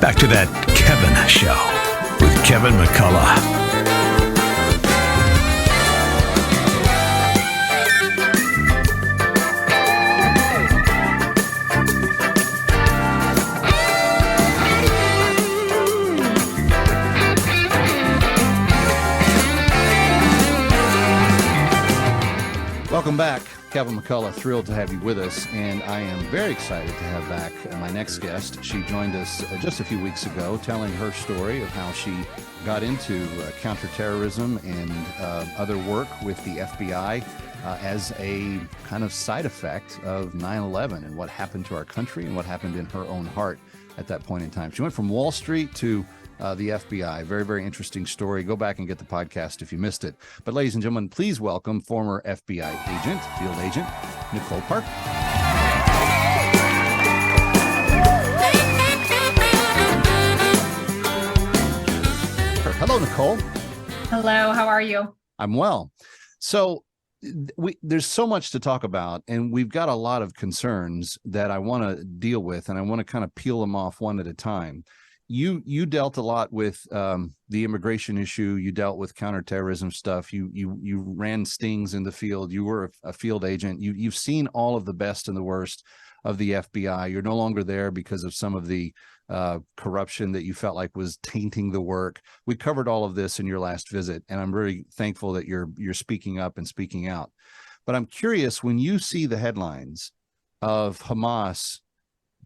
Back to that Kevin Show with Kevin McCullough. Welcome back. Kevin McCullough, thrilled to have you with us, and I am very excited to have back my next guest. She joined us just a few weeks ago, telling her story of how she got into counterterrorism and other work with the FBI as a kind of side effect of 9/11 and what happened to our country and what happened in her own heart at that point in time. She went from Wall Street to the FBI. Very, very interesting story. Go back and get the podcast if you missed it. But ladies and gentlemen, please welcome former FBI agent, field agent, Nicole Parker. Hello, Nicole. Hello, how are you? I'm well. So there's so much to talk about, and we've got a lot of concerns that I want to deal with, and I want to kind of peel them off one at a time. You dealt a lot with the immigration issue. You dealt with counterterrorism stuff. You ran stings in the field. You were a field agent. You've seen all of the best and the worst of the FBI. You're no longer there because of some of the corruption that you felt like was tainting the work. We covered all of this in your last visit, and I'm really thankful that you're speaking up and speaking out. But I'm curious, when you see the headlines of Hamas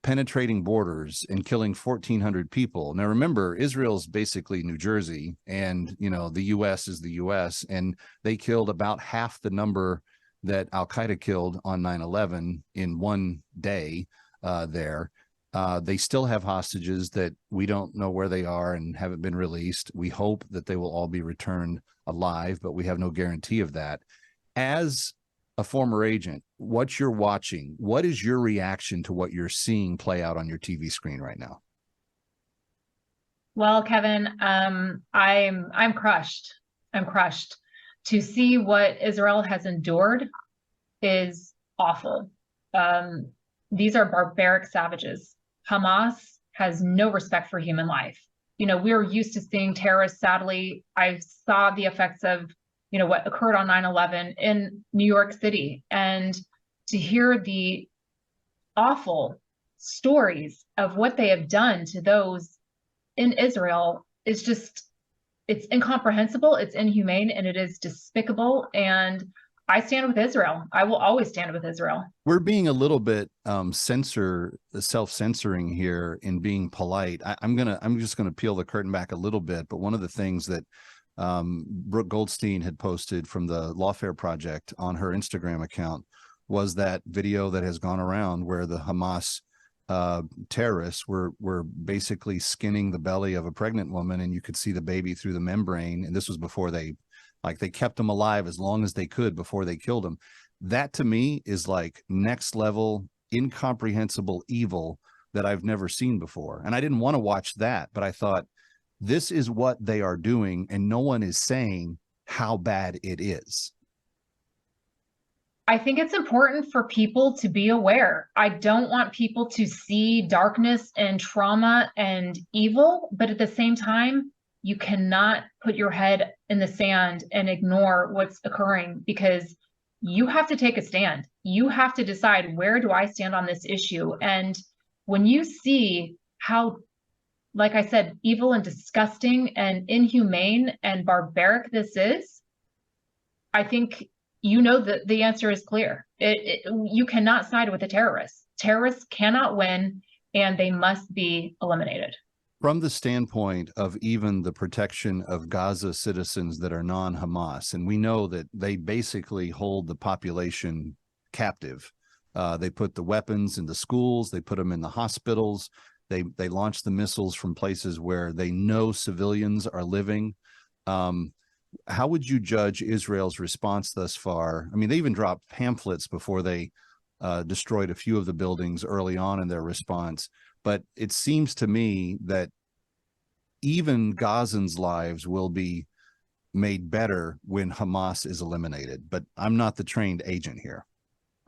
penetrating borders and killing 1,400 people. Now, remember, Israel's basically New Jersey, and, you know, the U.S. is the U.S., and they killed about half the number that Al-Qaeda killed on 9/11 in one day there. They still have hostages that we don't know where they are and haven't been released. We hope that they will all be returned alive, but we have no guarantee of that. As a former agent, what you're watching, what is your reaction to what you're seeing play out on your TV screen right now? Well, Kevin, I'm crushed. I'm crushed. To see what Israel has endured is awful. These are barbaric savages. Hamas has no respect for human life. You know, we're used to seeing terrorists. Sadly, I saw the effects of what occurred on 9/11 in New York City, and to hear the awful stories of what they have done to those in Israel is just, it's incomprehensible, it's inhumane, and it is despicable. And I stand with Israel. I will always stand with Israel. We're being a little bit self-censoring here in being polite. I'm just gonna peel the curtain back a little bit, but one of the things that Brooke Goldstein had posted from the Lawfare Project on her Instagram account was that video that has gone around where the Hamas terrorists were basically skinning the belly of a pregnant woman, and you could see the baby through the membrane. And this was before they kept them alive as long as they could before they killed them. That to me is like next level, incomprehensible evil that I've never seen before. And I didn't want to watch that, but I thought, this is what they are doing, and no one is saying how bad it is. I think it's important for people to be aware. I don't want people to see darkness and trauma and evil, but at the same time, you cannot put your head in the sand and ignore what's occurring, because you have to take a stand. You have to decide, where do I stand on this issue? And when you see how, like I said, evil and disgusting and inhumane and barbaric this is, I think that the answer is clear. You cannot side with the terrorists. Terrorists cannot win, and they must be eliminated. From the standpoint of even the protection of Gaza citizens that are non-Hamas, and we know that they basically hold the population captive. They put the weapons in the schools, they put them in the hospitals. They launch the missiles from places where they know civilians are living. How would you judge Israel's response thus far? I mean, they even dropped pamphlets before they destroyed a few of the buildings early on in their response. But it seems to me that even Gazans' lives will be made better when Hamas is eliminated. But I'm not the trained agent here.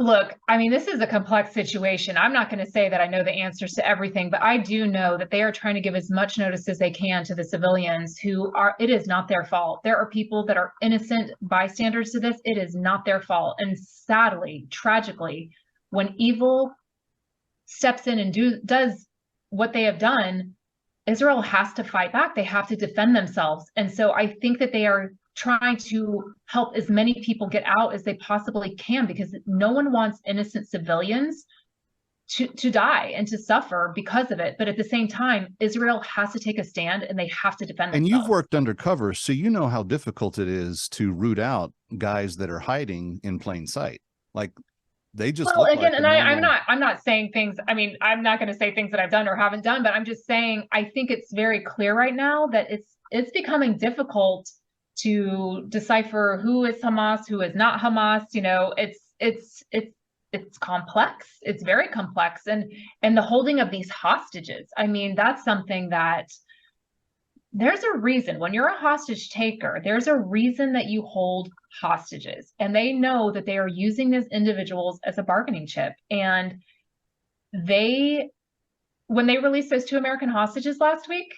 Look, I mean, this is a complex situation. I'm not going to say that I know the answers to everything, but I do know that they are trying to give as much notice as they can to the civilians who are, it is not their fault. There are people that are innocent bystanders to this. It is not their fault. And sadly, tragically, when evil steps in and does what they have done, Israel has to fight back. They have to defend themselves. And so I think that they are trying to help as many people get out as they possibly can, because no one wants innocent civilians to die and to suffer because of it. But at the same time, Israel has to take a stand and they have to defend themselves. And you've worked undercover, so you know how difficult it is to root out guys that are hiding in plain sight. Like, they just well, look again, like and I'm not saying things. I mean, I'm not going to say things that I've done or haven't done, but I'm just saying I think it's very clear right now that it's becoming difficult to decipher who is Hamas, who is not Hamas. You know, it's complex. It's very complex, and the holding of these hostages. I mean, that's something that there's a reason when you're a hostage taker, there's a reason that you hold hostages, and they know that they are using these individuals as a bargaining chip. And when they released those 2 American hostages last week,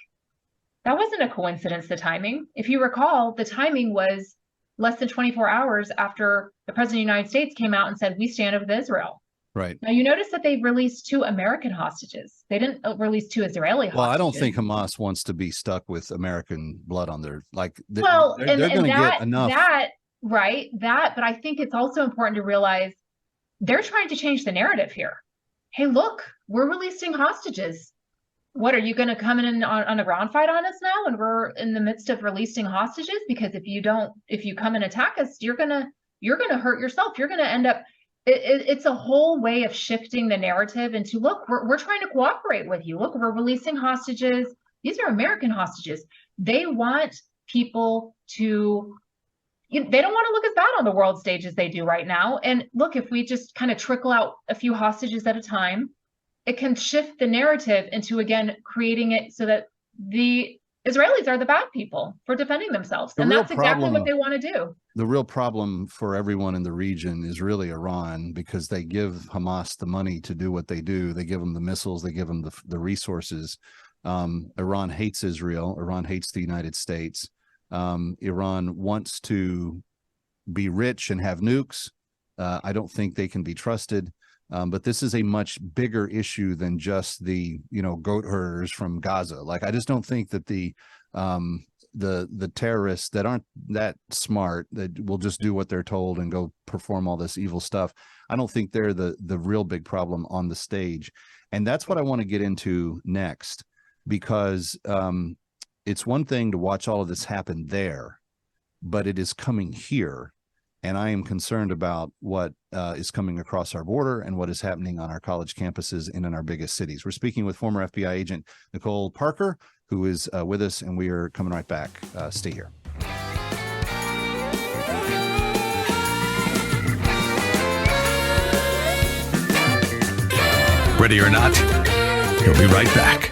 that wasn't a coincidence, the timing. If you recall, the timing was less than 24 hours after the president of the United States came out and said, we stand with Israel. Right. Now, you notice that they released 2 American hostages. They didn't release 2 Israeli hostages. Well, I don't think Hamas wants to be stuck with American blood on their, like, they're and going to get enough. But I think it's also important to realize they're trying to change the narrative here. Hey, look, we're releasing hostages. What, are you going to come in on a ground fight on us now when we're in the midst of releasing hostages? Because if you come and attack us, you're gonna hurt yourself. You're gonna end up. It's a whole way of shifting the narrative into, look, we're trying to cooperate with you. Look, we're releasing hostages. These are American hostages. They want people to. They don't want to look as bad on the world stage as they do right now. And look, if we just kind of trickle out a few hostages at a time, it can shift the narrative into, again, creating it so that the Israelis are the bad people for defending themselves. And that's exactly what they want to do. The real problem for everyone in the region is really Iran, because they give Hamas the money to do what they do. They give them the missiles, they give them the resources. Iran hates Israel. Iran hates the United States. Iran wants to be rich and have nukes. I don't think they can be trusted. But this is a much bigger issue than just the, goat herders from Gaza. Like, I just don't think that the terrorists that aren't that smart, that will just do what they're told and go perform all this evil stuff, I don't think they're the real big problem on the stage. And that's what I want to get into next, because it's one thing to watch all of this happen there, but it is coming here. And I am concerned about what is coming across our border and what is happening on our college campuses and in our biggest cities. We're speaking with former FBI agent Nicole Parker, who is with us, and we are coming right back. Stay here. Ready or not, he'll be right back.